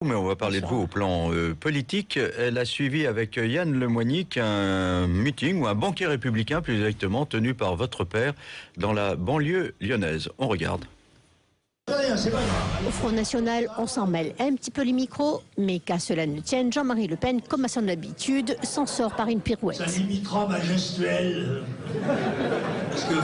Mais on va parler de vous au plan politique. Elle a suivi avec Yann Lemoignic un meeting ou un banquet républicain plus exactement tenu par votre père dans la banlieue lyonnaise. On regarde. Au Front National, on s'en mêle un petit peu les micros, mais qu'à cela ne tienne, Jean-Marie Le Pen, comme à son habitude, s'en sort par une pirouette. Ça limitera ma gestuelle. Parce que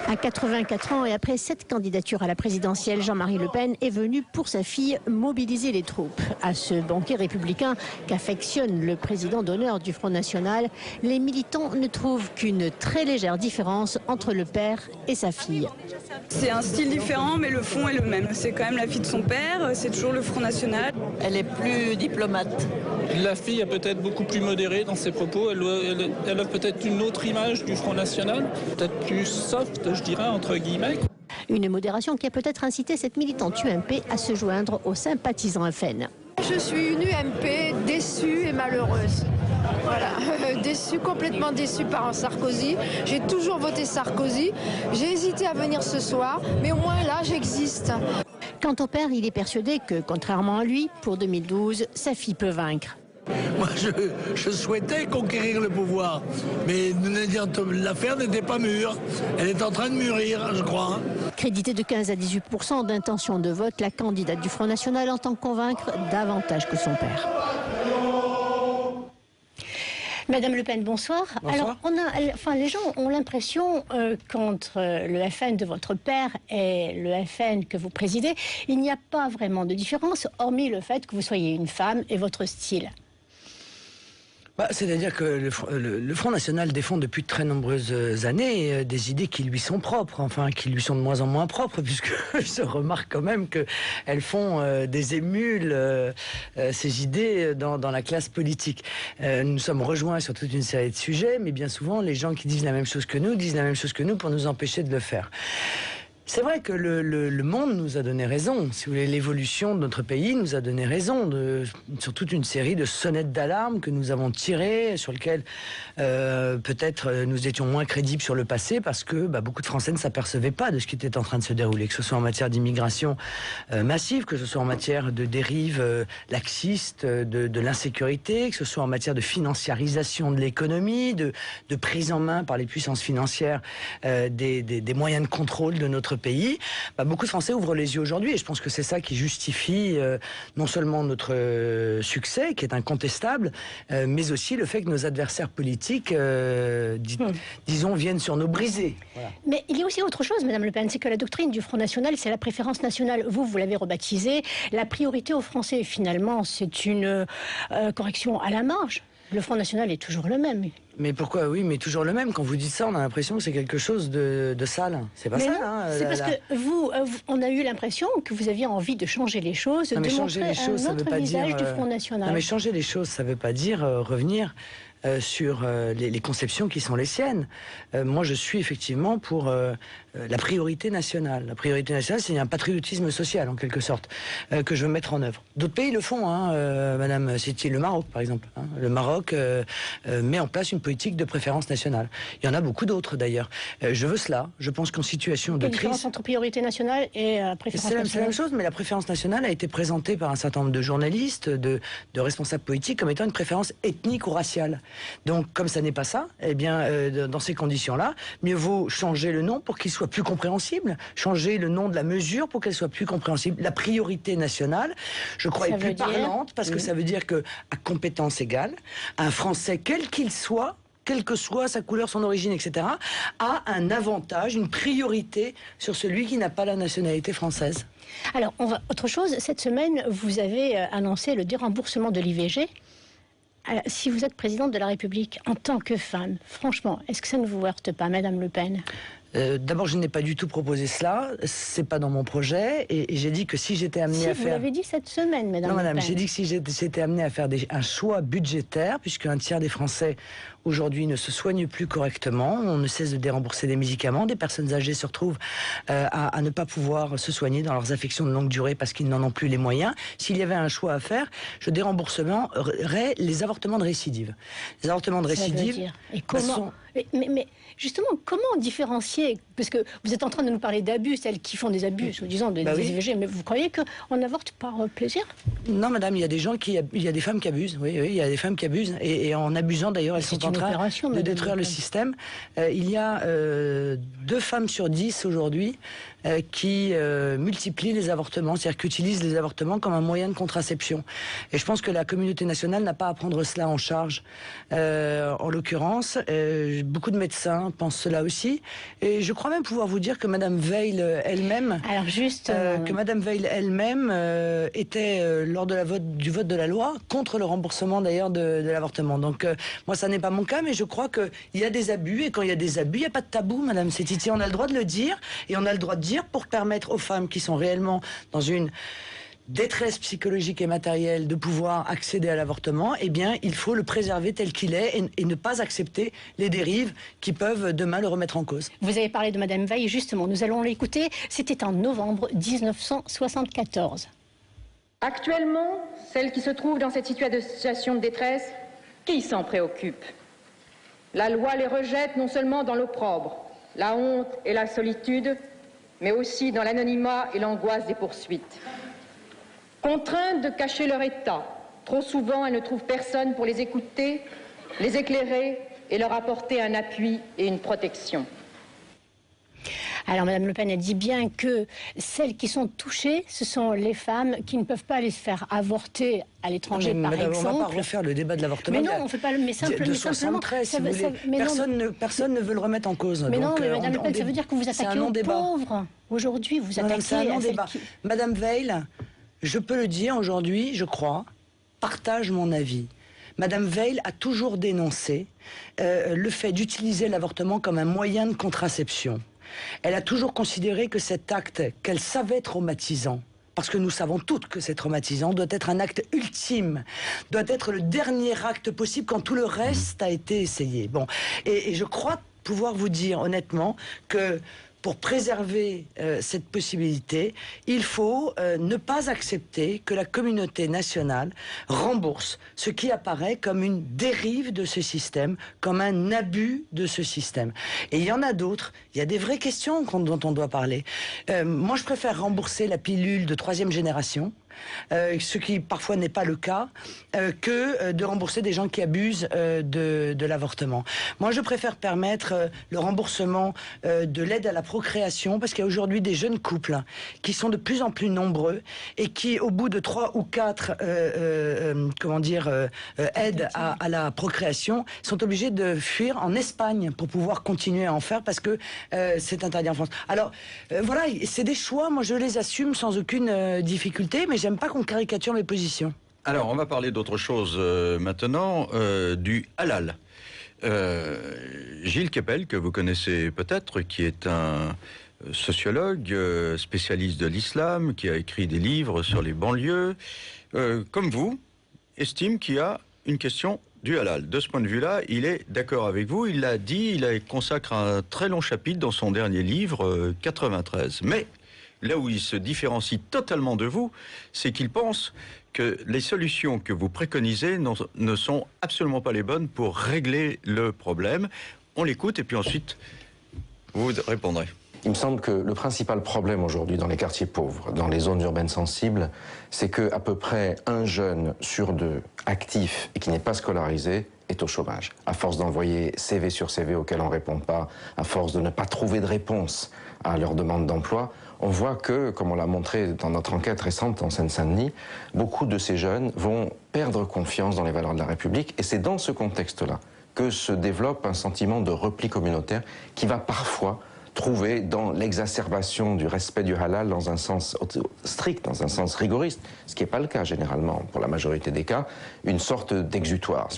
À 84 ans et après 7 candidatures à la présidentielle, Jean-Marie Le Pen est venu pour sa fille mobiliser les troupes. À ce banquet républicain qu'affectionne le président d'honneur du Front National, les militants ne trouvent qu'une très légère différence entre le père et sa fille. C'est un style différent, mais le fond est le même. C'est quand même la fille de son père, c'est toujours le Front National. Elle est plus diplomate. La fille est peut-être beaucoup plus modérée dans ses propos. Elle a peut-être une autre image du Front National, peut-être plus soft, je dirais, entre guillemets. Une modération qui a peut-être incité cette militante UMP à se joindre aux sympathisants FN. Je suis une UMP déçue et malheureuse. Voilà, complètement déçue par Sarkozy. J'ai toujours voté Sarkozy. J'ai hésité à venir ce soir, mais au moins là, j'existe. Quant au père, il est persuadé que, contrairement à lui, pour 2012, sa fille peut vaincre. moi, je souhaitais conquérir le pouvoir, mais l'affaire n'était pas mûre. Elle est en train de mûrir, je crois. Créditée de 15 à 18% d'intention de vote, la candidate du Front National entend convaincre davantage que son père. Madame Le Pen, bonsoir. Bonsoir. Alors, les gens ont l'impression qu'entre le FN de votre père et le FN que vous présidez, il n'y a pas vraiment de différence, hormis le fait que vous soyez une femme et votre style. C'est-à-dire que le Front National défend depuis de très nombreuses années des idées qui lui sont propres, enfin qui lui sont de moins en moins propres, puisque je se remarque quand même qu'elles font des émules, ces idées, dans la classe politique. Nous sommes rejoints sur toute une série de sujets, mais bien souvent, les gens qui disent la même chose que nous disent la même chose que nous pour nous empêcher de le faire. C'est vrai que le monde nous a donné raison. Si vous voulez, l'évolution de notre pays nous a donné raison sur toute une série de sonnettes d'alarme que nous avons tirées, sur lesquelles peut-être nous étions moins crédibles sur le passé parce que beaucoup de Français ne s'apercevaient pas de ce qui était en train de se dérouler, que ce soit en matière d'immigration massive, que ce soit en matière de dérive laxiste, de l'insécurité, que ce soit en matière de financiarisation de l'économie, de prise en main par les puissances financières des moyens de contrôle de notre pays. Beaucoup de Français ouvrent les yeux aujourd'hui et je pense que c'est ça qui justifie non seulement notre succès, qui est incontestable, mais aussi le fait que nos adversaires politiques, disons, viennent sur nos brisées. Voilà. Mais il y a aussi autre chose, Madame Le Pen, c'est que la doctrine du Front National, c'est la préférence nationale. Vous l'avez rebaptisée. La priorité aux Français, finalement, c'est une correction à la marge. Le Front National est toujours le même. Mais pourquoi? Oui, mais toujours le même. Quand vous dites ça, on a l'impression que c'est quelque chose de sale. C'est pas mais ça. Non, c'est parce que on a eu l'impression que vous aviez envie de changer les choses, de montrer un autre visage du Front National. Non, mais changer les choses, ça ne veut pas dire revenir sur les conceptions qui sont les siennes. Moi, je suis effectivement pour la priorité nationale. La priorité nationale, c'est un patriotisme social, en quelque sorte, que je veux mettre en œuvre. D'autres pays le font, Madame, c'est le Maroc, par exemple. Le Maroc met en place une politique de préférence nationale. Il y en a beaucoup d'autres, d'ailleurs. Je veux cela. Je pense qu'en situation de crise... La différence entre priorité nationale et préférence nationale. C'est la même chose, mais la préférence nationale a été présentée par un certain nombre de journalistes, de responsables politiques, comme étant une préférence ethnique ou raciale. Donc, comme ça n'est pas ça, eh bien, dans ces conditions-là, mieux vaut changer le nom pour qu'il soit plus compréhensible, changer le nom de la mesure pour qu'elle soit plus compréhensible. La priorité nationale, je crois, est plus parlante, parce que ça veut dire que, à compétence égale, un Français, quel qu'il soit, quelle que soit sa couleur, son origine, etc., a un avantage, une priorité sur celui qui n'a pas la nationalité française. Alors, autre chose, cette semaine, vous avez annoncé le déremboursement de l'IVG. Si vous êtes présidente de la République, en tant que femme, franchement, est-ce que ça ne vous heurte pas, Madame Le Pen ? D'abord, je n'ai pas du tout proposé cela, c'est pas dans mon projet, et j'ai dit que si j'étais amené à faire... Vous l'avez dit cette semaine, Madame Non, Le Madame, Pen. j'ai dit que si j'étais amené à faire un choix budgétaire, puisque un tiers des Français aujourd'hui ne se soignent plus correctement, on ne cesse de dérembourser des médicaments, des personnes âgées se retrouvent à ne pas pouvoir se soigner dans leurs affections de longue durée parce qu'ils n'en ont plus les moyens. S'il y avait un choix à faire, je dérembourserais les avortements de récidive. Les avortements de récidive... Et comment Mais justement, comment différencier? Parce que vous êtes en train de nous parler d'abus, celles qui font des abus, soi-disant, des IVG, mais vous croyez qu'on avorte par plaisir? Non, madame, il y a des femmes qui abusent, oui, il y a des femmes qui abusent, et en abusant d'ailleurs, elles sont en train de détruire le système. Il y a 2 femmes sur 10 aujourd'hui qui multiplient les avortements, c'est-à-dire qui utilisent les avortements comme un moyen de contraception. Et je pense que la communauté nationale n'a pas à prendre cela en charge. En l'occurrence, beaucoup de médecins pensent cela aussi. Et je crois même pouvoir vous dire que Madame Veil elle-même, était lors du vote de la loi contre le remboursement d'ailleurs de l'avortement. Donc moi, ça n'est pas mon cas, mais je crois qu'il y a des abus, et quand il y a des abus, il n'y a pas de tabou, Madame Setiti. On a le droit de le dire, et on a le droit de dire pour permettre aux femmes qui sont réellement dans une détresse psychologique et matérielle de pouvoir accéder à l'avortement, eh bien, il faut le préserver tel qu'il est et ne pas accepter les dérives qui peuvent demain le remettre en cause. Vous avez parlé de Madame Veil, justement, nous allons l'écouter. C'était en novembre 1974. Actuellement, celles qui se trouvent dans cette situation de détresse, qui s'en préoccupe? La loi les rejette non seulement dans l'opprobre, la honte et la solitude, mais aussi dans l'anonymat et l'angoisse des poursuites. Contraintes de cacher leur état, trop souvent elles ne trouvent personne pour les écouter, les éclairer et leur apporter un appui et une protection. Alors Madame Le Pen a dit bien que celles qui sont touchées, ce sont les femmes qui ne peuvent pas aller se faire avorter à l'étranger, par exemple. On ne va pas refaire le débat de l'avortement. Mais non, on ne fait pas le... Mais simplement... Personne ne veut le remettre en cause. Mais donc, non, mais Madame Le Pen, ça veut dire que vous attaquez aux pauvres. Aujourd'hui, vous attaquez c'est un non-débat. Madame Veil, je peux le dire aujourd'hui, je crois, partage mon avis. Madame Veil a toujours dénoncé le fait d'utiliser l'avortement comme un moyen de contraception. Elle a toujours considéré que cet acte, qu'elle savait traumatisant, parce que nous savons toutes que c'est traumatisant, doit être un acte ultime, doit être le dernier acte possible quand tout le reste a été essayé. Bon, et je crois pouvoir vous dire honnêtement que pour préserver cette possibilité, il faut ne pas accepter que la communauté nationale rembourse ce qui apparaît comme une dérive de ce système, comme un abus de ce système. Et il y en a d'autres, il y a des vraies questions dont on doit parler. Moi, je préfère rembourser la pilule de 3e génération, ce qui parfois n'est pas le cas, que de rembourser des gens qui abusent de l'avortement. Moi, je préfère permettre le remboursement de l'aide à la procréation, parce qu'il y a aujourd'hui des jeunes couples qui sont de plus en plus nombreux et qui, au bout de 3 ou 4 aides à la procréation, sont obligés de fuir en Espagne pour pouvoir continuer à en faire, parce que c'est interdit en France. Alors, voilà, c'est des choix, moi je les assume sans aucune difficulté, mais j'aime pas qu'on caricature mes positions. Alors, on va parler d'autre chose maintenant, du halal. Gilles Kepel, que vous connaissez peut-être, qui est un sociologue, spécialiste de l'islam, qui a écrit des livres sur les banlieues, comme vous, estime qu'il y a une question du halal. De ce point de vue-là, il est d'accord avec vous. Il l'a dit, il consacre un très long chapitre dans son dernier livre, 93. Mais là où il se différencie totalement de vous, c'est qu'il pense que les solutions que vous préconisez ne sont absolument pas les bonnes pour régler le problème. On l'écoute et puis ensuite, vous répondrez. Il me semble que le principal problème aujourd'hui dans les quartiers pauvres, dans les zones urbaines sensibles, c'est qu'à peu près 1 jeune sur 2 actif et qui n'est pas scolarisé est au chômage. À force d'envoyer CV sur CV auxquels on ne répond pas, à force de ne pas trouver de réponse à leurs demandes d'emploi, on voit que, comme on l'a montré dans notre enquête récente en Seine-Saint-Denis, beaucoup de ces jeunes vont perdre confiance dans les valeurs de la République, et c'est dans ce contexte-là que se développe un sentiment de repli communautaire qui va parfois trouver dans l'exacerbation du respect du halal dans un sens strict, dans un sens rigoriste, ce qui n'est pas le cas généralement pour la majorité des cas, une sorte d'exutoire.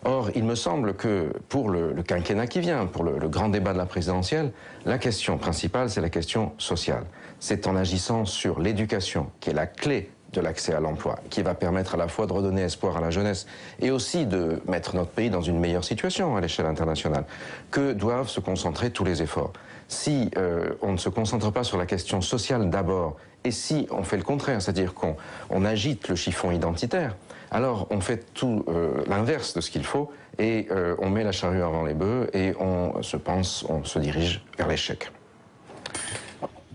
Or, il me semble que pour le quinquennat qui vient, pour le grand débat de la présidentielle, la question principale, c'est la question sociale. C'est en agissant sur l'éducation, qui est la clé de l'accès à l'emploi, qui va permettre à la fois de redonner espoir à la jeunesse et aussi de mettre notre pays dans une meilleure situation à l'échelle internationale, que doivent se concentrer tous les efforts. Si on ne se concentre pas sur la question sociale d'abord, et si on fait le contraire, c'est-à-dire qu'on agite le chiffon identitaire, alors on fait tout l'inverse de ce qu'il faut et on met la charrue avant les bœufs et on se dirige vers l'échec.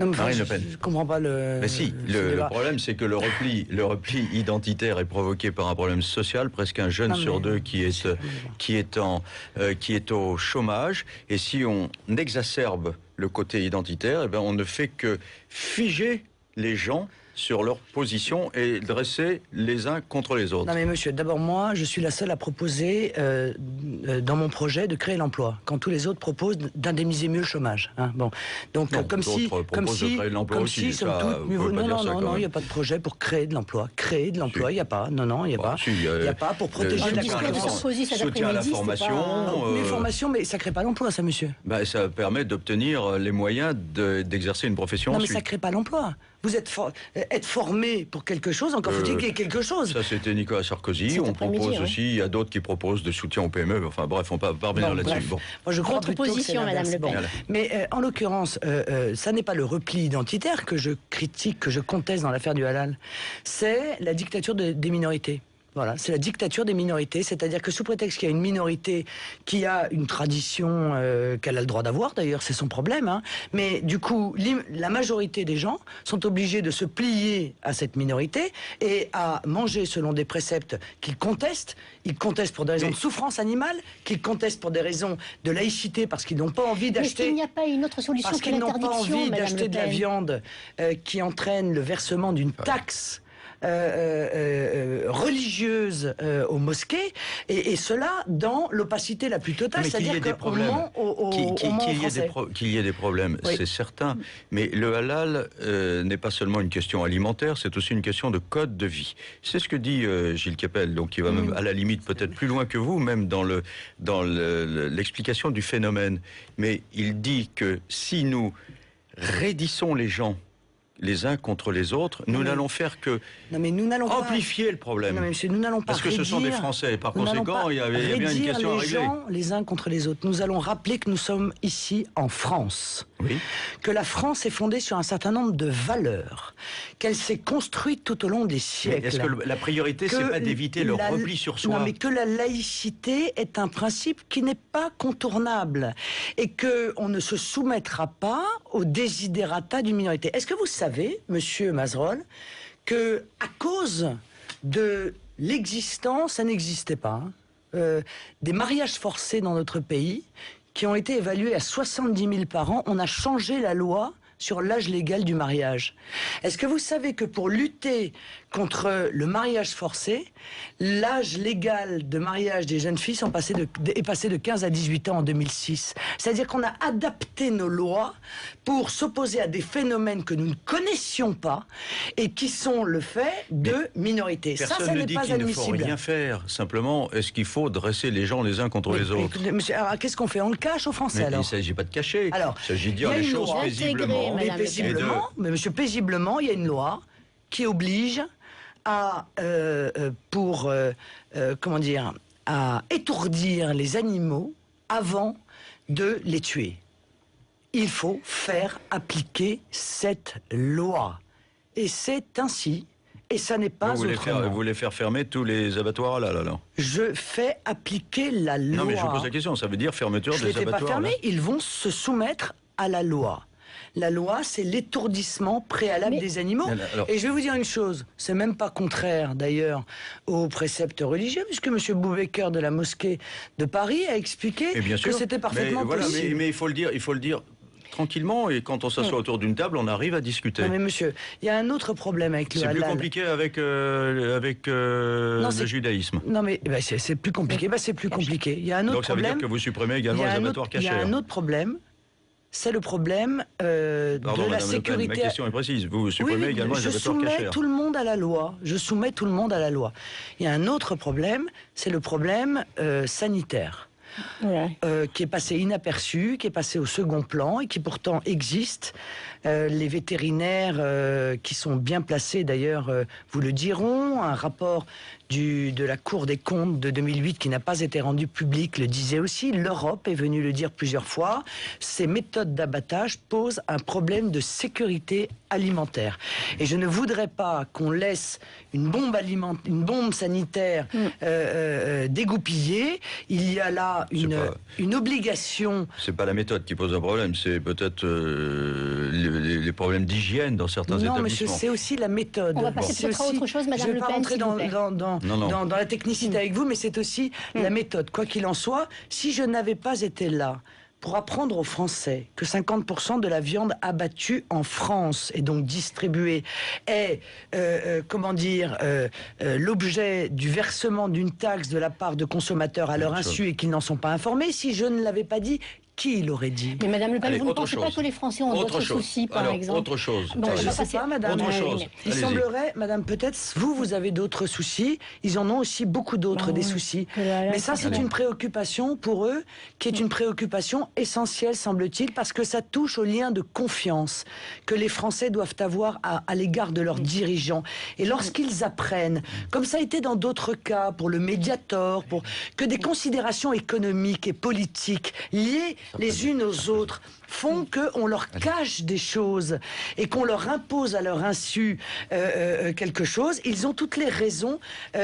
Non, mais Marine Le Pen. Je comprends pas le. Mais si, le problème c'est que le repli identitaire est provoqué par un problème social. Presque un jeune sur deux qui est au chômage. Et si on exacerbe le côté identitaire, eh ben on ne fait que figer les gens sur leur position et dresser les uns contre les autres. Non mais monsieur, d'abord moi, je suis la seule à proposer dans mon projet de créer l'emploi, quand tous les autres proposent d'indemniser mieux le chômage. Hein. Bon, donc non, comme si, somme toute, non, il n'y a pas de projet pour créer de l'emploi. Créer de l'emploi, il n'y a pas. Non, il n'y a pas. Il n'y a pas pour protéger la soutien à la formation. Les formations, mais ça ne crée pas l'emploi, ça, monsieur. Ben, ça permet d'obtenir les moyens d'exercer une profession. Non, mais ça ne crée pas l'emploi. Vous êtes être formé pour quelque chose, encore faut-il qu'il y ait quelque chose. Ça, c'était Nicolas Sarkozy. On propose aussi, il y a d'autres qui proposent de soutien au PME. Enfin bref, on peut pas revenir là-dessus. Bon. Moi, je crois votre position, Madame Le Pen. Mais en l'occurrence, ça n'est pas le repli identitaire que je critique, que je conteste dans l'affaire du halal. C'est la dictature des minorités. Voilà, c'est la dictature des minorités, c'est-à-dire que sous prétexte qu'il y a une minorité qui a une tradition qu'elle a le droit d'avoir, d'ailleurs c'est son problème, hein, mais du coup la majorité des gens sont obligés de se plier à cette minorité et à manger selon des préceptes qu'ils contestent. Ils contestent pour des raisons de souffrance animale, qu'ils contestent pour des raisons de laïcité parce qu'ils n'ont pas envie d'acheter. Mais il n'y a pas une autre solution parce qu'ils n'ont pas envie d'acheter de la viande qui entraîne le versement d'une taxe religieuse aux mosquées, et cela dans l'opacité la plus totale, c'est-à-dire qu'on ment qu'il y ait des problèmes, oui. C'est certain, mais le halal n'est pas seulement une question alimentaire, c'est aussi une question de code de vie. C'est ce que dit Gilles Kepel, donc qui va même à la limite peut-être plus loin que vous, même dans l'explication du phénomène. Mais il dit que si nous raidissons les gens les uns contre les autres, nous n'allons faire que amplifier le problème. Non, mais monsieur, nous n'allons pas parce que ce sont des Français. Par conséquent, il y a bien une question à régler. Les gens les uns contre les autres. Nous allons rappeler que nous sommes ici en France. Oui. Que la France est fondée sur un certain nombre de valeurs. Qu'elle s'est construite tout au long des siècles. Est-ce que la priorité, c'est pas d'éviter le repli sur soi? Non, mais que la laïcité est un principe qui n'est pas contournable. Et qu'on ne se soumettra pas aux desiderata d'une minorité. Est-ce que vous savez, monsieur Mazerolle, que à cause de l'existence, ça n'existait pas, des mariages forcés dans notre pays, qui ont été évalués à 70 000 par an, on a changé la loi sur l'âge légal du mariage. Est-ce que vous savez que pour lutter contre le mariage forcé, l'âge légal de mariage des jeunes filles est passé de 15 à 18 ans en 2006. C'est-à-dire qu'on a adapté nos lois pour s'opposer à des phénomènes que nous ne connaissions pas et qui sont le fait de minorités. Personne ne dit qu'il ne faut rien faire. Simplement, est-ce qu'il faut dresser les gens les uns contre les autres? Monsieur, alors, qu'est-ce qu'on fait? On le cache aux Français, alors? Il ne s'agit pas de cacher. Alors, il s'agit de dire les choses paisiblement. Mais monsieur, paisiblement, il y a une loi qui oblige à à étourdir les animaux avant de les tuer. Il faut faire appliquer cette loi. Et c'est ainsi. Et ça n'est pas autrement. Vous voulez faire fermer tous les abattoirs là, alors? Je fais appliquer la loi. Non, mais je vous pose la question. Ça veut dire fermeture des abattoirs? Je ne les fais pas fermer. Ils vont se soumettre à la loi. La loi, c'est l'étourdissement préalable des animaux. Alors, et je vais vous dire une chose, c'est même pas contraire d'ailleurs aux préceptes religieux, puisque M. Boubaker de la mosquée de Paris a expliqué que c'était parfaitement possible. Mais il faut le dire tranquillement, et quand on s'assoit autour d'une table, on arrive à discuter. Non mais monsieur, il y a un autre problème avec le halal. C'est plus compliqué avec le judaïsme. Non mais c'est plus compliqué. C'est plus compliqué. Il y a un autre Donc ça problème. veut dire que vous supprimez également les abattoirs cachés. Il y a un autre problème. C'est le problème de la sécurité. Ma question est précise. Vous supprimez également les abattoirs cachés. Je soumets tout le monde à la loi. Je soumets tout le monde à la loi. Il y a un autre problème, c'est le problème sanitaire. qui est passé inaperçu, qui est passé au second plan et qui pourtant existe. Les vétérinaires qui sont bien placés, d'ailleurs, vous le diront. Un rapport de la Cour des comptes de 2008 qui n'a pas été rendu public le disait aussi. L'Europe est venue le dire plusieurs fois. Ces méthodes d'abattage posent un problème de sécurité alimentaire. Et je ne voudrais pas qu'on laisse une bombe sanitaire dégoupillée. Il y a là une obligation. C'est pas la méthode qui pose un problème, c'est peut-être les problèmes d'hygiène dans certains établissements. Non, mais c'est aussi la méthode. On va passer peut-être à autre chose, Madame Le Pen, s'il vous plaît. Dans la technicité avec vous, mais c'est aussi la méthode. Quoi qu'il en soit, si je n'avais pas été là pour apprendre aux Français que 50% de la viande abattue en France et donc distribuée est, l'objet du versement d'une taxe de la part de consommateurs à leur insu et qu'ils n'en sont pas informés, si je ne l'avais pas dit, qui l'aurait dit? Mais Madame Le Pen, vous ne pensez pas que les Français ont d'autres soucis, par exemple? Autre chose. Bon, je ne sais pas, Madame. Autre chose. Il semblerait, Madame, peut-être, vous avez d'autres soucis. Ils en ont aussi beaucoup d'autres, des soucis. Mais ça, c'est une préoccupation pour eux, qui est une préoccupation essentielle, semble-t-il, parce que ça touche au lien de confiance que les Français doivent avoir à l'égard de leurs dirigeants. Et lorsqu'ils apprennent, comme ça a été dans d'autres cas, pour le Mediator, que des considérations économiques et politiques liées les unes aux autres font qu'on leur cache des choses et qu'on leur impose à leur insu quelque chose, ils ont toutes les raisons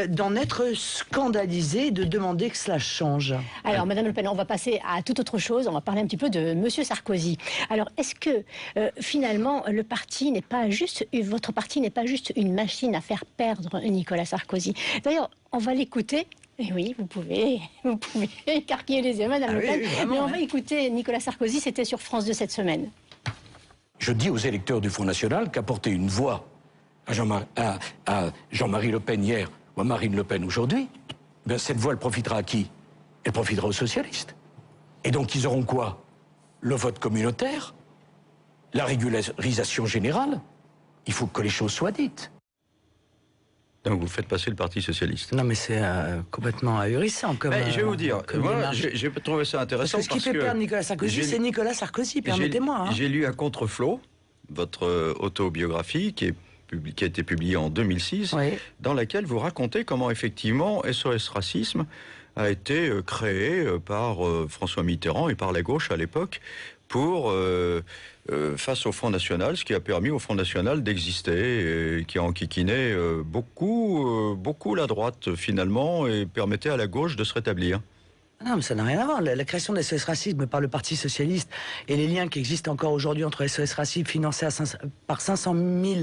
d'en être scandalisés et de demander que cela change. Alors, Madame Le Pen, on va passer à toute autre chose. On va parler un petit peu de Monsieur Sarkozy. Alors, est-ce que finalement, votre parti n'est pas juste une machine à faire perdre Nicolas Sarkozy? D'ailleurs, on va l'écouter. Et oui, vous pouvez écarquiller les yeux, Madame Le Pen. Mais on va écouter Nicolas Sarkozy, c'était sur France 2 cette semaine. Je dis aux électeurs du Front National qu'apporter une voix à Jean-Marie Le Pen hier ou à Marine Le Pen aujourd'hui, ben cette voix, elle profitera à qui? Elle profitera aux socialistes. Et donc, ils auront quoi? Le vote communautaire, la régularisation générale. Il faut que les choses soient dites. Donc vous faites passer le Parti Socialiste. Non mais c'est complètement ahurissant. Je vais vous dire, moi j'ai trouvé ça intéressant parce que ce qui fait perdre Nicolas Sarkozy, c'est Nicolas Sarkozy, permettez-moi. J'ai lu à Contre-Flot, votre autobiographie qui a été publiée en 2006, dans laquelle vous racontez comment effectivement SOS Racisme a été créé par François Mitterrand et par la gauche à l'époque pour face au Front National, ce qui a permis au Front National d'exister, et qui a enquiquiné beaucoup la droite finalement, et permettait à la gauche de se rétablir. Non, mais ça n'a rien à voir. La création de SOS Racisme par le Parti Socialiste et les liens qui existent encore aujourd'hui entre SOS Racisme financés par 500 000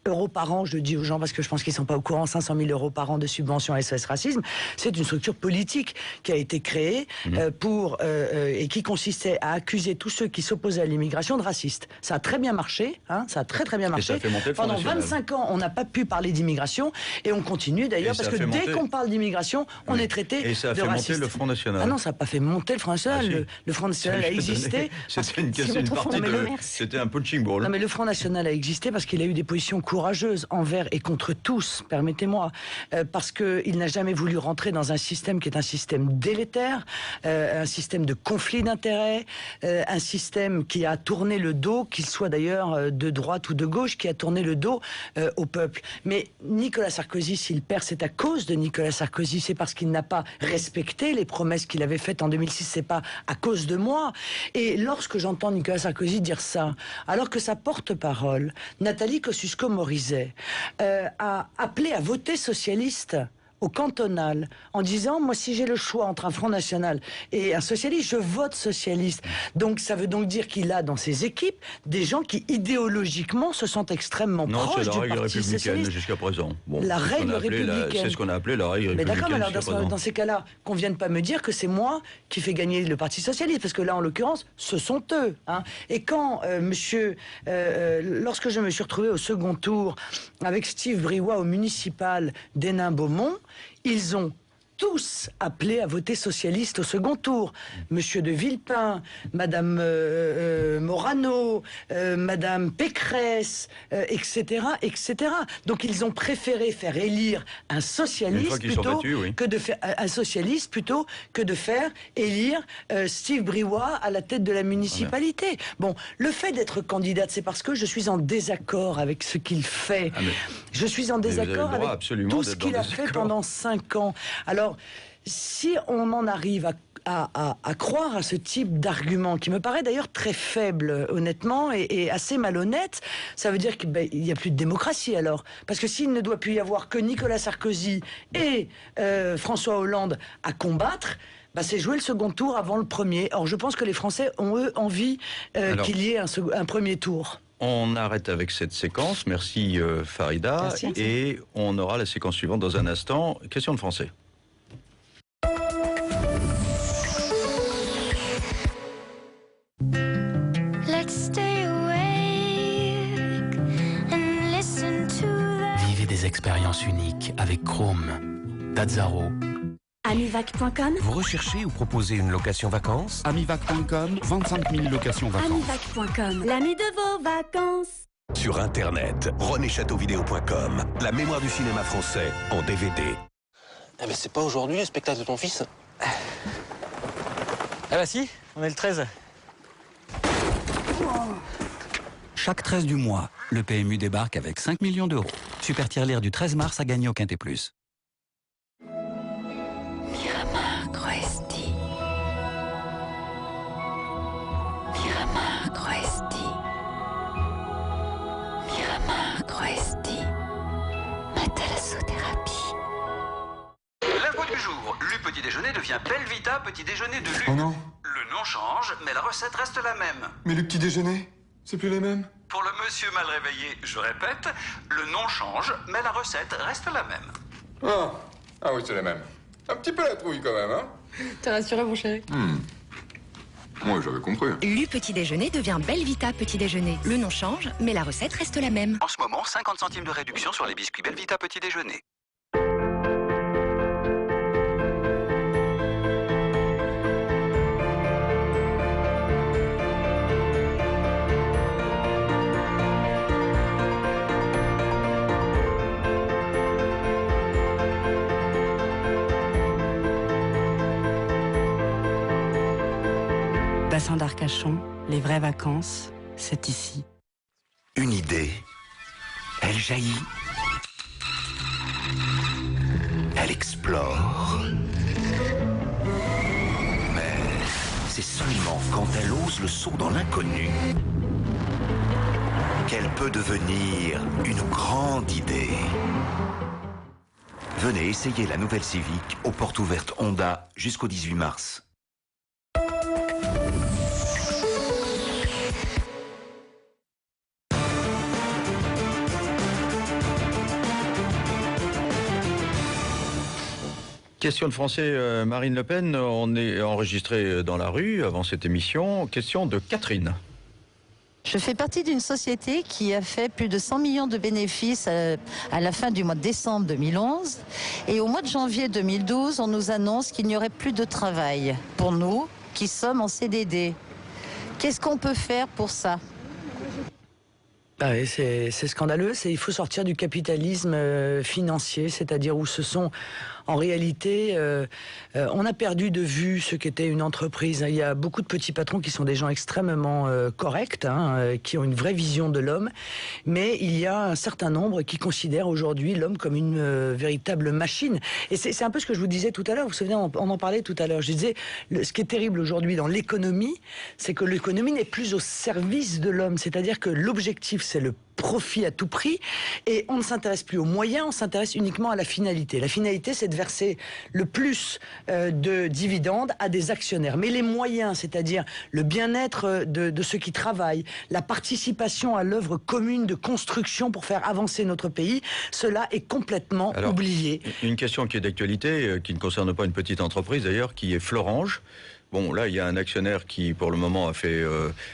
euros par an, je le dis aux gens parce que je pense qu'ils ne sont pas au courant, 500 000 euros par an de subvention à SOS Racisme, c'est une structure politique qui a été créée et qui consistait à accuser tous ceux qui s'opposaient à l'immigration de racistes. Ça a très bien marché, ça a très bien marché. Et ça a fait monter le Front Pendant National. 25 ans, on n'a pas pu parler d'immigration et on continue d'ailleurs parce que dès qu'on parle d'immigration, on est traité de raciste. Et ça a fait monter le Front National. Ah non, ça n'a pas fait monter le Front National. Le Front National a existé. C'était un punching ball. Non mais le Front National a existé parce qu'il a eu des positions courageuse envers et contre tous, permettez-moi, parce qu'il n'a jamais voulu rentrer dans un système qui est un système délétère, un système de conflit d'intérêts, un système qui a tourné le dos, qu'il soit d'ailleurs de droite ou de gauche, qui a tourné le dos au peuple. Mais Nicolas Sarkozy, s'il perd, c'est à cause de Nicolas Sarkozy, c'est parce qu'il n'a pas respecté les promesses qu'il avait faites en 2006, c'est pas à cause de moi. Et lorsque j'entends Nicolas Sarkozy dire ça, alors que sa porte-parole, Nathalie Kosciusko-Morizet, a appelé à voter socialiste au cantonal en disant moi si j'ai le choix entre un Front National et un socialiste, je vote socialiste. Donc ça veut donc dire qu'il a dans ses équipes des gens qui idéologiquement se sentent extrêmement proches du Parti socialiste. Jusqu'à présent. Bon, la règle républicaine. C'est ce qu'on a appelé la règle républicaine. Mais d'accord, mais alors dans ces cas-là, qu'on vienne pas me dire que c'est moi qui fais gagner le Parti socialiste, parce que là en l'occurrence, ce sont eux. Et quand lorsque je me suis retrouvé au second tour avec Steve Briouat au municipal d'Hénin-Beaumont, ils ont tous appelés à voter socialiste au second tour. Monsieur de Villepin, Madame Morano, Madame Pécresse, etc., etc. Donc ils ont préféré faire élire un socialiste plutôt que de faire élire Steve Briouat à la tête de la municipalité. Bon, le fait d'être candidate, c'est parce que je suis en désaccord avec ce qu'il fait. Je suis en désaccord avec tout ce qu'il a fait pendant 5 ans. Alors, si on en arrive à croire à ce type d'argument, qui me paraît d'ailleurs très faible, honnêtement, et assez malhonnête, ça veut dire qu'il n'y a plus de démocratie alors. Parce que s'il ne doit plus y avoir que Nicolas Sarkozy et François Hollande à combattre, c'est jouer le second tour avant le premier. Or, je pense que les Français ont, eux, envie qu'il y ait un premier tour. On arrête avec cette séquence. Merci Farida. Merci. Et on aura la séquence suivante dans un instant. Question de français. Vivez des expériences uniques avec Chrome, Dazzaro. Amivac.com. Vous recherchez ou proposez une location vacances? Amivac.com, 25 000 locations vacances. Amivac.com, l'ami de vos vacances. Sur Internet, renéchâteauvidéo.com, la mémoire du cinéma français en DVD. Eh ben c'est pas aujourd'hui le spectacle de ton fils. Ah bah si, on est le 13. Chaque 13 du mois, le PMU débarque avec 5 millions d'euros. Super tirelire du 13 mars à gagner au Quintet Plus. Miramar Croesti. Miramar Croesti. Miramar Croesti. Ma thalassothérapie. L'info du jour. Lu petit déjeuner devient Belvita petit déjeuner de Lu. Oh non. Le nom change, mais la recette reste la même. Mais le petit déjeuner, c'est plus les mêmes. Pour le monsieur mal réveillé, je répète, le nom change, mais la recette reste la même. Ah oui, c'est la même. Un petit peu la trouille quand même, hein. T'es rassuré, mon chéri? Moi, j'avais compris. Lu petit déjeuner devient Belvita petit déjeuner. Le nom change, mais la recette reste la même. En ce moment, 50 centimes de réduction sur les biscuits Belvita petit déjeuner. Bassin d'Arcachon, les vraies vacances, c'est ici. Une idée, elle jaillit, elle explore, mais c'est seulement quand elle ose le saut dans l'inconnu qu'elle peut devenir une grande idée. Venez essayer la nouvelle Civic aux portes ouvertes Honda jusqu'au 18 mars. Question de français, Marine Le Pen. On est enregistré dans la rue avant cette émission. Question de Catherine. Je fais partie d'une société qui a fait plus de 100 millions de bénéfices à la fin du mois de décembre 2011. Et au mois de janvier 2012, on nous annonce qu'il n'y aurait plus de travail pour nous qui sommes en CDD. Qu'est-ce qu'on peut faire pour ça ? C'est scandaleux. Il faut sortir du capitalisme financier, c'est-à-dire où ce sont... En réalité, on a perdu de vue ce qu'était une entreprise. Il y a beaucoup de petits patrons qui sont des gens extrêmement corrects, qui ont une vraie vision de l'homme, mais il y a un certain nombre qui considèrent aujourd'hui l'homme comme une véritable machine. Et c'est un peu ce que je vous disais tout à l'heure. Vous vous souvenez, on en parlait tout à l'heure. Je disais, ce qui est terrible aujourd'hui dans l'économie, c'est que l'économie n'est plus au service de l'homme. C'est-à-dire que l'objectif, c'est le profit à tout prix, et on ne s'intéresse plus aux moyens, on s'intéresse uniquement à la finalité. La finalité, c'est de verser le plus de dividendes à des actionnaires. Mais les moyens, c'est-à-dire le bien-être de ceux qui travaillent, la participation à l'œuvre commune de construction pour faire avancer notre pays, cela est complètement oublié. Une question qui est d'actualité, qui ne concerne pas une petite entreprise d'ailleurs, qui est Florange. Bon, là, il y a un actionnaire qui, pour le moment, a fait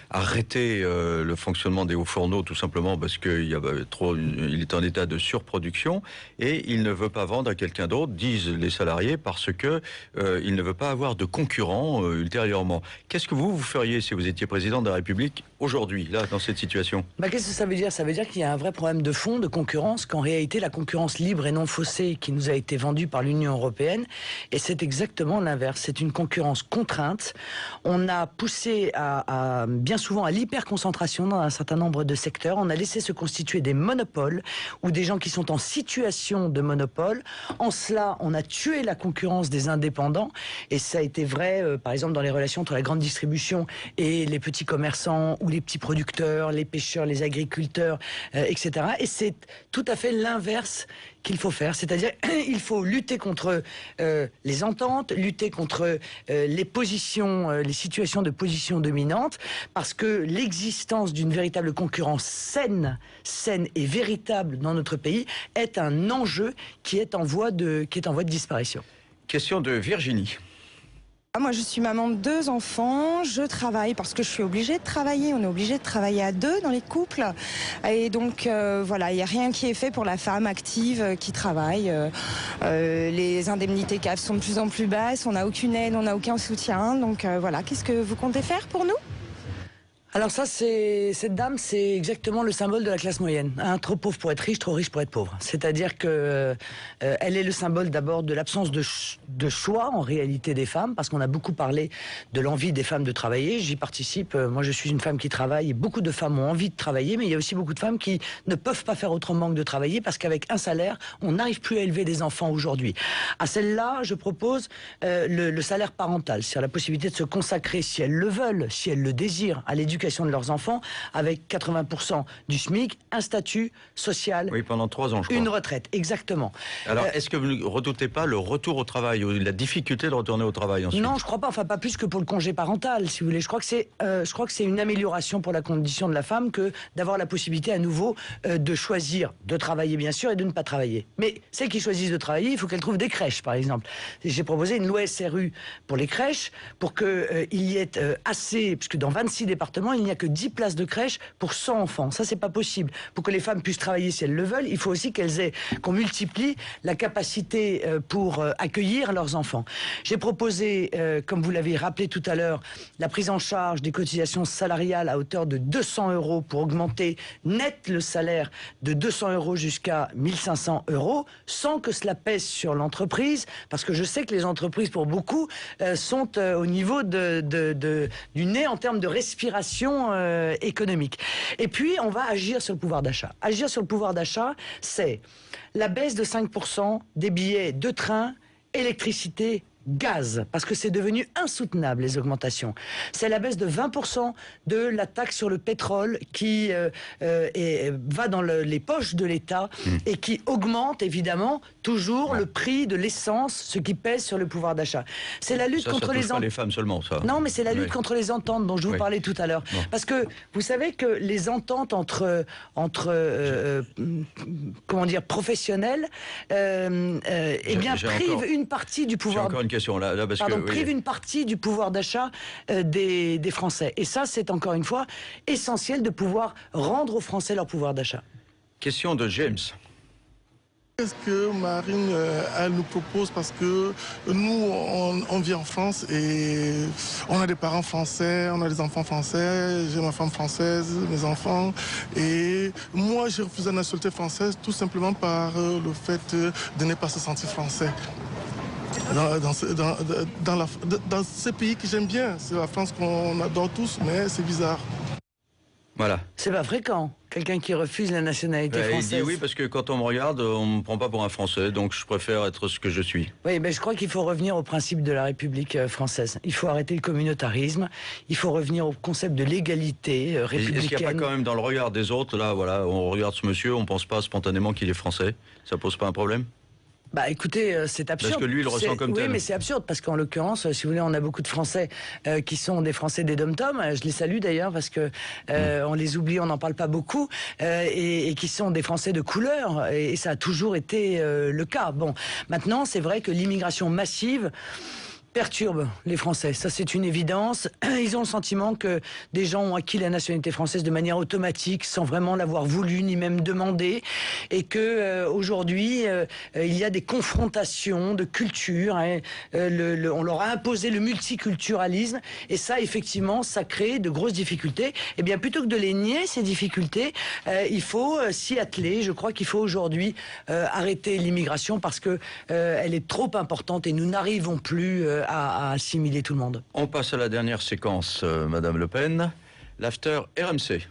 arrêter le fonctionnement des hauts fourneaux, tout simplement parce qu'il il est en état de surproduction et il ne veut pas vendre à quelqu'un d'autre, disent les salariés, parce que il ne veut pas avoir de concurrents ultérieurement. Qu'est-ce que vous feriez si vous étiez président de la République aujourd'hui, là, dans cette situation? Qu'est-ce que ça veut dire? Ça veut dire qu'il y a un vrai problème de fond, de concurrence, qu'en réalité, la concurrence libre et non faussée qui nous a été vendue par l'Union européenne, et c'est exactement l'inverse. C'est une concurrence contrainte. On a poussé bien souvent à l'hyperconcentration dans un certain nombre de secteurs. On a laissé se constituer des monopoles ou des gens qui sont en situation de monopole. En cela, on a tué la concurrence des indépendants, et ça a été vrai, par exemple, dans les relations entre la grande distribution et les petits commerçants ou les petits producteurs, les pêcheurs, les agriculteurs, etc. Et c'est tout à fait l'inverse qu'il faut faire, c'est-à-dire il faut lutter contre les ententes, lutter contre les positions, les situations de position dominante, parce que l'existence d'une véritable concurrence saine et véritable dans notre pays est un enjeu qui est en voie de disparition. Question de Virginie. Moi, je suis maman de 2 enfants, je travaille parce que je suis obligée de travailler, on est obligé de travailler à 2 dans les couples. Et donc, voilà, il n'y a rien qui est fait pour la femme active qui travaille. Les indemnités CAF sont de plus en plus basses, on n'a aucune aide, on n'a aucun soutien. Donc voilà, qu'est-ce que vous comptez faire pour nous ? Alors ça, cette dame, c'est exactement le symbole de la classe moyenne. Trop pauvre pour être riche, trop riche pour être pauvre. C'est-à-dire que elle est le symbole d'abord de l'absence de choix en réalité des femmes, parce qu'on a beaucoup parlé de l'envie des femmes de travailler. J'y participe. Moi, je suis une femme qui travaille. Et beaucoup de femmes ont envie de travailler, mais il y a aussi beaucoup de femmes qui ne peuvent pas faire autrement que de travailler, parce qu'avec un salaire, on n'arrive plus à élever des enfants aujourd'hui. À celles-là, je propose le salaire parental, c'est-à-dire la possibilité de se consacrer, si elles le veulent, si elles le désirent, à l'éducation de leurs enfants, avec 80% du SMIC, un statut social. Oui, pendant 3 ans, je crois. Une retraite, exactement. Alors, est-ce que vous ne redoutez pas le retour au travail, ou la difficulté de retourner au travail ensuite? Non, je crois pas. Enfin, pas plus que pour le congé parental, si vous voulez. Je crois que c'est une amélioration pour la condition de la femme que d'avoir la possibilité à nouveau de choisir de travailler, bien sûr, et de ne pas travailler. Mais celles qui choisissent de travailler, il faut qu'elles trouvent des crèches, par exemple. J'ai proposé une loi SRU pour les crèches, pour qu'il y ait assez, puisque dans 26 départements, il n'y a que 10 places de crèche pour 100 enfants. Ça, c'est pas possible. Pour que les femmes puissent travailler si elles le veulent, il faut aussi qu'on multiplie la capacité pour accueillir leurs enfants. J'ai proposé, comme vous l'avez rappelé tout à l'heure, la prise en charge des cotisations salariales à hauteur de 200 € pour augmenter net le salaire de 200 € jusqu'à 1500 €, sans que cela pèse sur l'entreprise, parce que je sais que les entreprises, pour beaucoup, sont au niveau du nez en termes de respiration économique. Et puis, on va agir sur le pouvoir d'achat. Agir sur le pouvoir d'achat, c'est la baisse de 5% des billets de train, électricité, gaz, parce que c'est devenu insoutenable, les augmentations. C'est la baisse de 20% de la taxe sur le pétrole qui va dans les poches de l'État et qui augmente évidemment toujours le prix de l'essence, ce qui pèse sur le pouvoir d'achat. C'est la lutte contre les pas les femmes seulement, ça. Non, mais c'est la lutte contre les ententes dont je vous parlais tout à l'heure. Parce que vous savez que les ententes entre comment dire, professionnels, eh bien, privent une partie du pouvoir. Là, parce prive une partie du pouvoir d'achat des Français. Et ça, c'est encore une fois essentiel de pouvoir rendre aux Français leur pouvoir d'achat. Question de James. Qu'est-ce que Marine, elle nous propose? Parce que nous, on vit en France et on a des parents français, on a des enfants français, j'ai ma femme française, mes enfants. Et moi, j'ai refusé la nationalité française tout simplement par le fait de ne pas se sentir français. Dans ces pays que j'aime bien, c'est la France qu'on adore tous, mais c'est bizarre. Voilà. C'est pas fréquent, quelqu'un qui refuse la nationalité française. Il dit oui, parce que quand on me regarde, on ne me prend pas pour un Français, donc je préfère être ce que je suis. Oui, mais je crois qu'il faut revenir au principe de la République française. Il faut arrêter le communautarisme, il faut revenir au concept de l'égalité républicaine. Est-ce qu'il n'y a pas quand même dans le regard des autres, là, voilà, on regarde ce monsieur, on ne pense pas spontanément qu'il est français? Ça pose pas un problème? Bah écoutez, c'est absurde. Parce que lui, il le ressent comme tel. Oui, mais c'est absurde, parce qu'en l'occurrence, si vous voulez, on a beaucoup de Français qui sont des Français des dom-tom. Je les salue d'ailleurs, parce que on les oublie, on n'en parle pas beaucoup, et qui sont des Français de couleur, et ça a toujours été le cas. Bon, maintenant, c'est vrai que l'immigration massive perturbe les Français, ça c'est une évidence. Ils ont le sentiment que des gens ont acquis la nationalité française de manière automatique, sans vraiment l'avoir voulu ni même demandé, et que aujourd'hui il y a des confrontations de cultures. Hein, on leur a imposé le multiculturalisme, et ça effectivement, ça crée de grosses difficultés. Et bien plutôt que de les nier ces difficultés, il faut s'y atteler. Je crois qu'il faut aujourd'hui arrêter l'immigration parce que elle est trop importante et nous n'arrivons plus à assimiler tout le monde. On passe à la dernière séquence, Madame Le Pen, l'after RMC.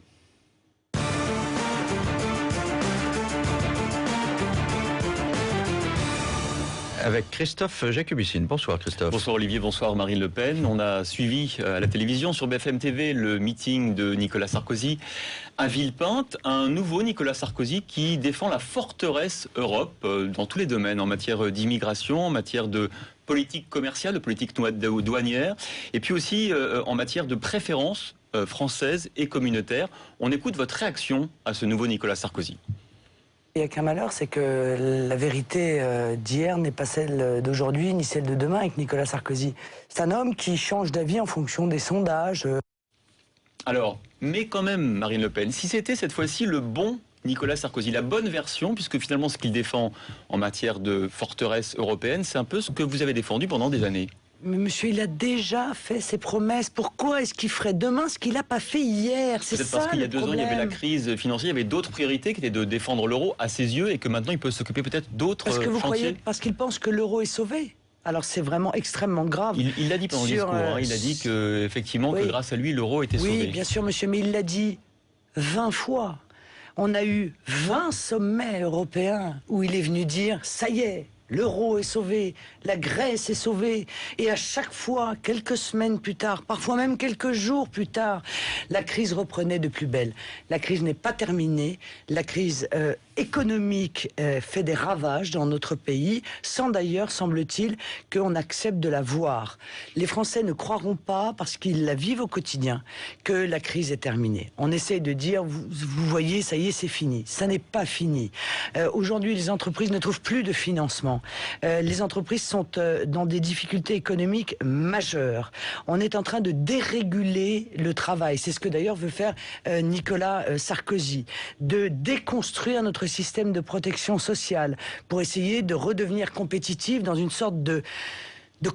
Avec Christophe Jacobicine. Bonsoir Christophe. Bonsoir Olivier, bonsoir Marine Le Pen. On a suivi à la télévision sur BFM TV le meeting de Nicolas Sarkozy à Villepinte. Un nouveau Nicolas Sarkozy qui défend la forteresse Europe dans tous les domaines, en matière d'immigration, en matière de politique commerciale, de politique douanière, et puis aussi en matière de préférences françaises et communautaires. On écoute votre réaction à ce nouveau Nicolas Sarkozy. Il n'y a qu'un malheur, c'est que la vérité d'hier n'est pas celle d'aujourd'hui, ni celle de demain avec Nicolas Sarkozy. C'est un homme qui change d'avis en fonction des sondages. Alors, mais quand même, Marine Le Pen, si c'était cette fois-ci le bon Nicolas Sarkozy, la bonne version, puisque finalement ce qu'il défend en matière de forteresse européenne, c'est un peu ce que vous avez défendu pendant des années. Mais monsieur, il a déjà fait ses promesses. Pourquoi est-ce qu'il ferait demain ce qu'il n'a pas fait hier? C'est ça. Peut-être parce qu'il y a 2 ans, il y avait la crise financière, il y avait d'autres priorités qui étaient de défendre l'euro à ses yeux et que maintenant il peut s'occuper peut-être d'autres chantiers. Parce qu'il pense que l'euro est sauvé. Alors c'est vraiment extrêmement grave. Il l'a dit pendant le discours, hein, il a dit que, effectivement, que grâce à lui, l'euro était sauvé. Oui, bien sûr, monsieur, mais il l'a dit 20 fois. On a eu 20 sommets européens où il est venu dire « ça y est ». L'euro est sauvé, la Grèce est sauvée, et à chaque fois, quelques semaines plus tard, parfois même quelques jours plus tard, la crise reprenait de plus belle. La crise n'est pas terminée, la crise économique fait des ravages dans notre pays, sans d'ailleurs, semble-t-il, qu'on accepte de la voir. Les Français ne croiront pas, parce qu'ils la vivent au quotidien, que la crise est terminée. On essaie de dire, vous voyez, ça y est, c'est fini. Ça n'est pas fini. Aujourd'hui, les entreprises ne trouvent plus de financement. Les entreprises sont dans des difficultés économiques majeures. On est en train de déréguler le travail. C'est ce que d'ailleurs veut faire Nicolas Sarkozy. De déconstruire notre système de protection sociale pour essayer de redevenir compétitif dans une sorte de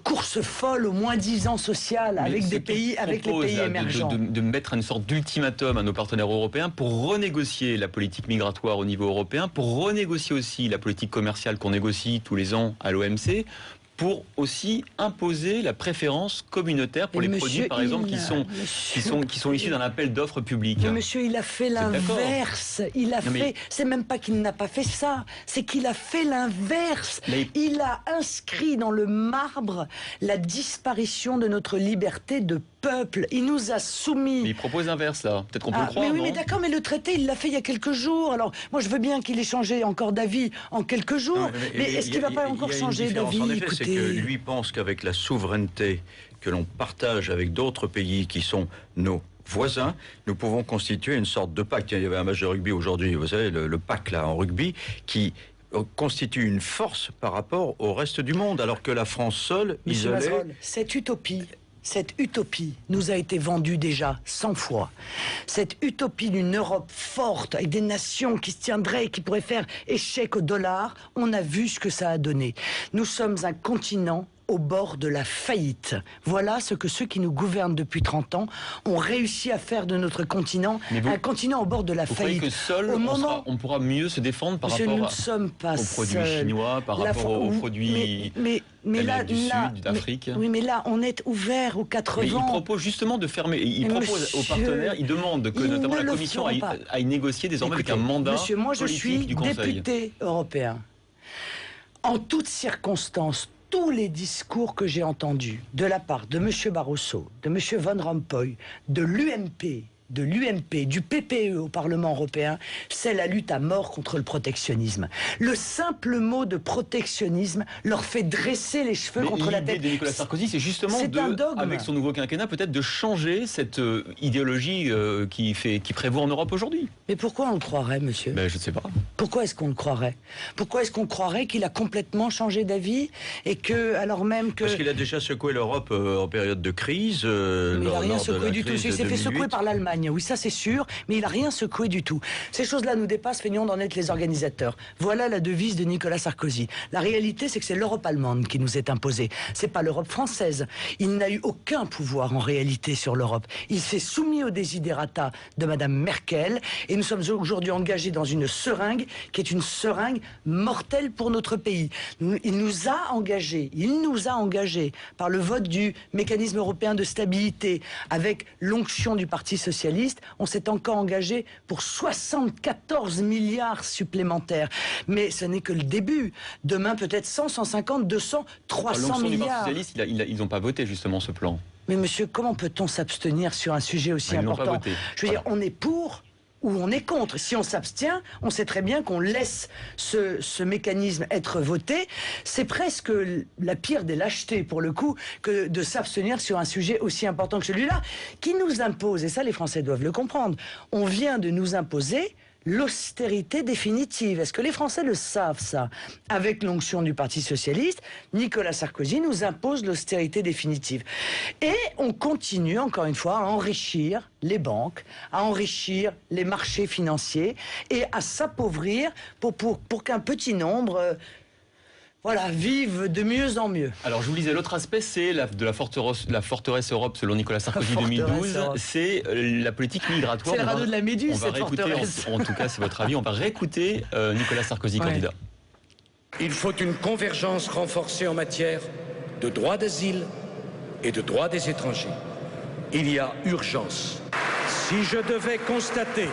course folle au moins-disant social avec des pays, avec les pays émergents. De mettre une sorte d'ultimatum à nos partenaires européens pour renégocier la politique migratoire au niveau européen, pour renégocier aussi la politique commerciale qu'on négocie tous les ans à l'OMC, pour aussi imposer la préférence communautaire pour les produits, par exemple, qui sont issus d'un appel d'offres public. Mais monsieur, il a fait l'inverse. C'est même pas qu'il n'a pas fait ça, c'est qu'il a fait l'inverse. Il a inscrit dans le marbre la disparition de notre liberté de peuple. Il nous a soumis. Mais il propose l'inverse, là. Peut-être qu'on peut le croire, mais d'accord, mais le traité, il l'a fait il y a quelques jours. Alors, moi, je veux bien qu'il ait changé encore d'avis en quelques jours. Mais est-ce qu'il ne va pas encore changer d'avis? C'est que lui pense qu'avec la souveraineté que l'on partage avec d'autres pays qui sont nos voisins, nous pouvons constituer une sorte de pacte. Il y avait un match de rugby aujourd'hui, vous savez, le pacte là en rugby, qui constitue une force par rapport au reste du monde, alors que la France seule, isolée... Monsieur Mazerolle, cette utopie nous a été vendue déjà 100 fois. Cette utopie d'une Europe forte, avec des nations qui se tiendraient et qui pourraient faire échec au dollar, on a vu ce que ça a donné. Nous sommes un continent au bord de la faillite. Voilà ce que ceux qui nous gouvernent depuis 30 ans ont réussi à faire de notre continent, un continent au bord de la faillite. Vous croyez que seul, on pourra mieux se défendre par rapport aux produits chinois, par rapport aux produits d'Amérique du Sud, d'Afrique? Oui, mais là, on est ouvert aux 4 vents. Il propose justement de fermer, il propose aux partenaires, il demande que notamment la Commission aille négocier désormais avec un mandat monsieur, moi je suis du Conseil. Député européen. En toutes circonstances, tous les discours que j'ai entendus de la part de M. Barroso, de M. Van Rompuy, de l'UMP de l'UMP, du PPE au Parlement européen, c'est la lutte à mort contre le protectionnisme. Le simple mot de protectionnisme leur fait dresser les cheveux contre la tête. L'idée de Nicolas Sarkozy, c'est justement avec son nouveau quinquennat, peut-être de changer cette idéologie qui prévaut en Europe aujourd'hui. Mais pourquoi on le croirait, monsieur? Ben, je ne sais pas. Pourquoi est-ce qu'on le croirait? Pourquoi est-ce qu'on croirait qu'il a complètement changé d'avis et que, alors même que... Parce qu'il a déjà secoué l'Europe en période de crise. Mais il n'a rien secoué du tout. Il s'est fait secouer par l'Allemagne. Oui, ça c'est sûr, mais il n'a rien secoué du tout. Ces choses-là nous dépassent, feignons d'en être les organisateurs. Voilà la devise de Nicolas Sarkozy. La réalité, c'est que c'est l'Europe allemande qui nous est imposée. C'est pas l'Europe française. Il n'a eu aucun pouvoir en réalité sur l'Europe. Il s'est soumis aux desiderata de Madame Merkel et nous sommes aujourd'hui engagés dans une seringue qui est une seringue mortelle pour notre pays. Il nous a engagés par le vote du mécanisme européen de stabilité avec l'onction du Parti socialiste. On s'est encore engagé pour 74 milliards supplémentaires. Mais ce n'est que le début. Demain, peut-être 100, 150, 200, 300 milliards. Du Parti socialiste, ils n'ont pas voté justement ce plan. Mais monsieur, comment peut-on s'abstenir sur un sujet aussi important? Je veux dire, on est pour ou on est contre. Si on s'abstient, on sait très bien qu'on laisse ce mécanisme être voté. C'est presque la pire des lâchetés, pour le coup, que de s'abstenir sur un sujet aussi important que celui-là, qui nous impose, et ça les Français doivent le comprendre, on vient de nous imposer l'austérité définitive. Est-ce que les Français le savent, ça? Avec l'onction du Parti socialiste, Nicolas Sarkozy nous impose l'austérité définitive. Et on continue, encore une fois, à enrichir les banques, à enrichir les marchés financiers et à s'appauvrir pour qu'un petit nombre... voilà, vivent de mieux en mieux. Alors, je vous disais, l'autre aspect, c'est la forteresse Europe, selon Nicolas Sarkozy 2012. C'est la politique migratoire. C'est le radeau de la Méduse, cette forteresse. En tout cas, c'est votre avis. On va réécouter Nicolas Sarkozy, candidat. Il faut une convergence renforcée en matière de droit d'asile et de droit des étrangers. Il y a urgence. Si je devais constater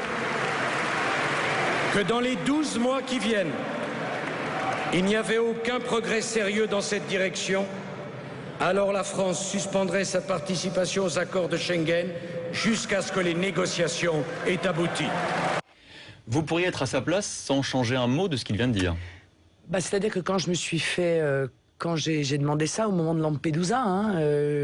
que dans les 12 mois qui viennent, il n'y avait aucun progrès sérieux dans cette direction, alors la France suspendrait sa participation aux accords de Schengen jusqu'à ce que les négociations aient abouti. Vous pourriez être à sa place sans changer un mot de ce qu'il vient de dire. C'est-à-dire que quand je me suis fait... Quand j'ai demandé ça au moment de Lampedusa,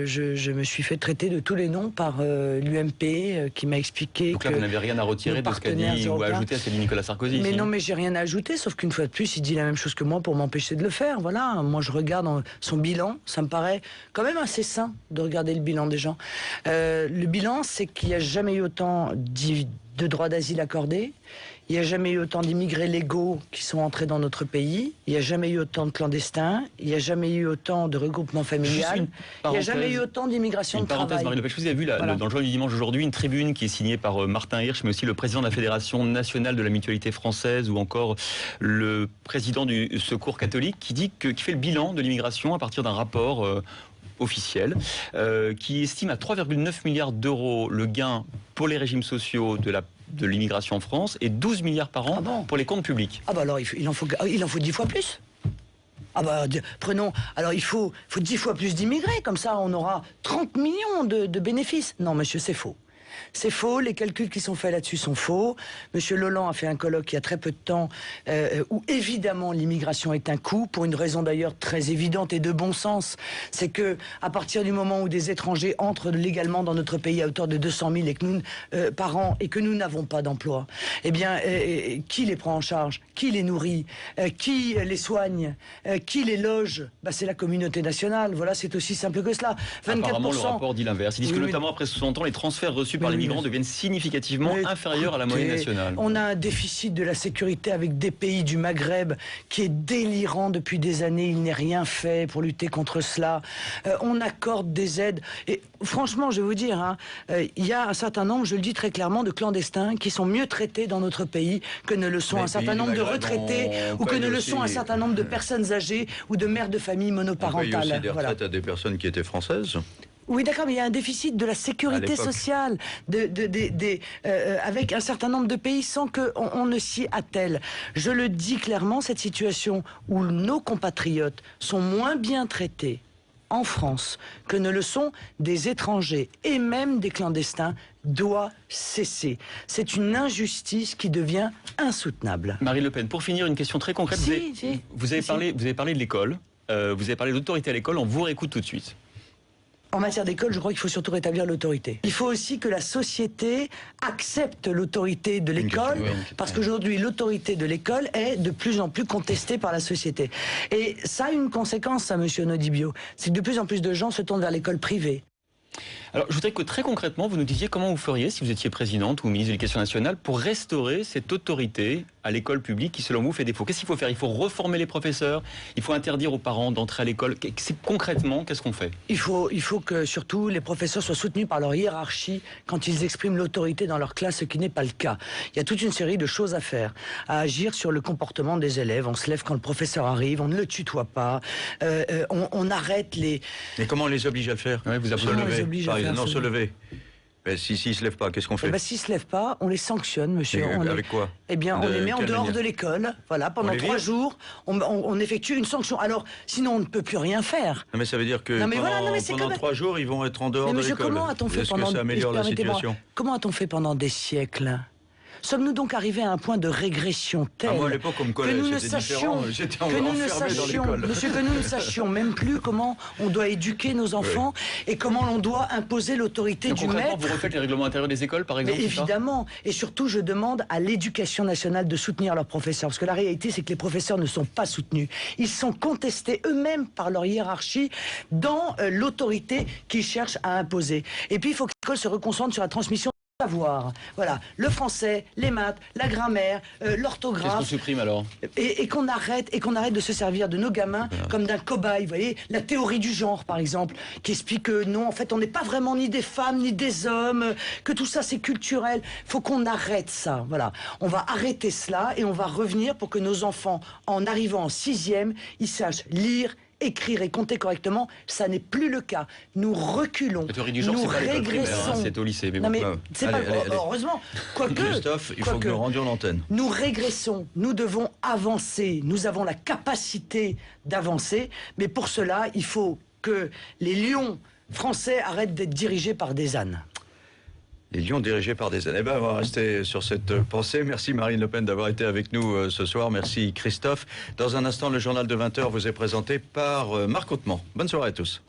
je me suis fait traiter de tous les noms par l'UMP qui m'a expliqué. Donc là, vous n'avez rien à retirer de ce qu'a dit ou à ajouter à ce qu'a dit Nicolas Sarkozy. Mais non, mais j'ai rien à ajouter, sauf qu'une fois de plus, il dit la même chose que moi pour m'empêcher de le faire. Voilà, moi je regarde son bilan, ça me paraît quand même assez sain de regarder le bilan des gens. Le bilan, c'est qu'il n'y a jamais eu autant de droits d'asile accordés. Il n'y a jamais eu autant d'immigrés légaux qui sont entrés dans notre pays. Il n'y a jamais eu autant de clandestins. Il n'y a jamais eu autant de regroupements familial. Il n'y a jamais eu autant d'immigration de travail. Marie Le Pen, vous avez vu dans le journal du dimanche aujourd'hui une tribune qui est signée par Martin Hirsch, mais aussi le président de la Fédération nationale de la mutualité française ou encore le président du Secours catholique qui fait le bilan de l'immigration à partir d'un rapport officiel qui estime à 3,9 milliards d'euros le gain pour les régimes sociaux de l'immigration en France et 12 milliards par an pour les comptes publics. Ah bah alors il en faut 10 fois plus. Ah bah prenons, alors il faut 10 fois plus d'immigrés, comme ça on aura 30 millions de bénéfices. Non monsieur, c'est faux. C'est faux, les calculs qui sont faits là-dessus sont faux. Monsieur Lolland a fait un colloque il y a très peu de temps où évidemment l'immigration est un coût, pour une raison d'ailleurs très évidente et de bon sens. C'est que à partir du moment où des étrangers entrent légalement dans notre pays à hauteur de 200 000 par an et que nous n'avons pas d'emploi, eh bien, qui les prend en charge? Qui les nourrit? Qui les soigne? Qui les loge? C'est la communauté nationale. Voilà, c'est aussi simple que cela. 24%. Apparemment, le rapport dit l'inverse. Ils disent que notamment après 60 ans, les transferts reçus par les migrants deviennent significativement inférieurs à la moyenne nationale. On a un déficit de la sécurité avec des pays du Maghreb qui est délirant depuis des années. Il n'est rien fait pour lutter contre cela. On accorde des aides. Et franchement, je vais vous dire, il y a un certain nombre, je le dis très clairement, de clandestins qui sont mieux traités dans notre pays que ne le sont un certain nombre de retraités ou que ne le sont un certain nombre de personnes âgées ou de mères de famille monoparentales. On paye aussi des retraites à des personnes qui étaient françaises. Oui, d'accord, mais il y a un déficit de la sécurité sociale avec un certain nombre de pays sans qu'on ne s'y attelle. Je le dis clairement, cette situation où nos compatriotes sont moins bien traités en France que ne le sont des étrangers et même des clandestins doit cesser. C'est une injustice qui devient insoutenable. Marine Le Pen, pour finir, une question très concrète. Vous avez parlé de l'école, vous avez parlé de l'autorité à l'école, on vous réécoute tout de suite. En matière d'école, je crois qu'il faut surtout rétablir l'autorité. Il faut aussi que la société accepte l'autorité de l'école, parce qu'aujourd'hui, l'autorité de l'école est de plus en plus contestée par la société. Et ça a une conséquence, ça, monsieur Nodibio, c'est que de plus en plus de gens se tournent vers l'école privée. Alors, je voudrais que très concrètement, vous nous disiez comment vous feriez, si vous étiez présidente ou ministre de l'Éducation nationale, pour restaurer cette autorité à l'école publique qui, selon vous, fait défaut. Qu'est-ce qu'il faut faire? Il faut reformer les professeurs, il faut interdire aux parents d'entrer à l'école. Concrètement, qu'est-ce qu'on fait? Il faut que, surtout, les professeurs soient soutenus par leur hiérarchie quand ils expriment l'autorité dans leur classe, ce qui n'est pas le cas. Il y a toute une série de choses à faire, à agir sur le comportement des élèves. On se lève quand le professeur arrive, on ne le tutoie pas, on arrête les... Mais comment on les oblige à le faire? Vous se lever. Mais s'ils ne se lèvent pas, qu'est-ce qu'on fait? S'ils ne se lèvent pas, on les sanctionne, monsieur. Avec quoi? Eh bien, on les met en dehors de l'école. Voilà, pendant 3 jours, on effectue une sanction. Alors, sinon, on ne peut plus rien faire. Non, mais ça veut dire que pendant 3 jours, ils vont être en dehors de l'école. Comment a-t-on fait pendant... ça améliore la situation? Comment a-t-on fait pendant des siècles? Sommes-nous donc arrivés à un point de régression tel moi, à l'époque, comme collège, que nous ne sachions, monsieur, que nous ne sachions même plus comment on doit éduquer nos enfants et comment l'on doit imposer l'autorité du maître. Vous refaites les règlements intérieurs des écoles, par exemple? Mais évidemment. Et surtout, je demande à l'Éducation nationale de soutenir leurs professeurs. Parce que la réalité, c'est que les professeurs ne sont pas soutenus. Ils sont contestés eux-mêmes par leur hiérarchie dans l'autorité qu'ils cherchent à imposer. Et puis, il faut que l'école se reconcentre sur la transmission savoir. Voilà, le français, les maths, la grammaire, l'orthographe. Qu'est-ce qu'on supprime alors? Et qu'on arrête de se servir de nos gamins comme d'un cobaye. Vous voyez, la théorie du genre, par exemple, qui explique que non, en fait, on n'est pas vraiment ni des femmes ni des hommes, que tout ça c'est culturel. Faut qu'on arrête ça. Voilà, on va arrêter cela et on va revenir pour que nos enfants, en arrivant en 6e, ils sachent lire, écrire et compter correctement. Ça n'est plus le cas. Nous reculons. La théorie du genre, nous régressons. C'est au lycée. Mais non, mais c'est pas heureusement. Christophe, il faut que nous rendions l'antenne. Nous régressons. Nous devons avancer. Nous avons la capacité d'avancer. Mais pour cela, il faut que les lions français arrêtent d'être dirigés par des ânes. Les lions dirigés par des ânes. Eh bien, on va rester sur cette pensée. Merci Marine Le Pen d'avoir été avec nous ce soir. Merci Christophe. Dans un instant, le journal de 20h vous est présenté par Marc Hautemans. Bonne soirée à tous.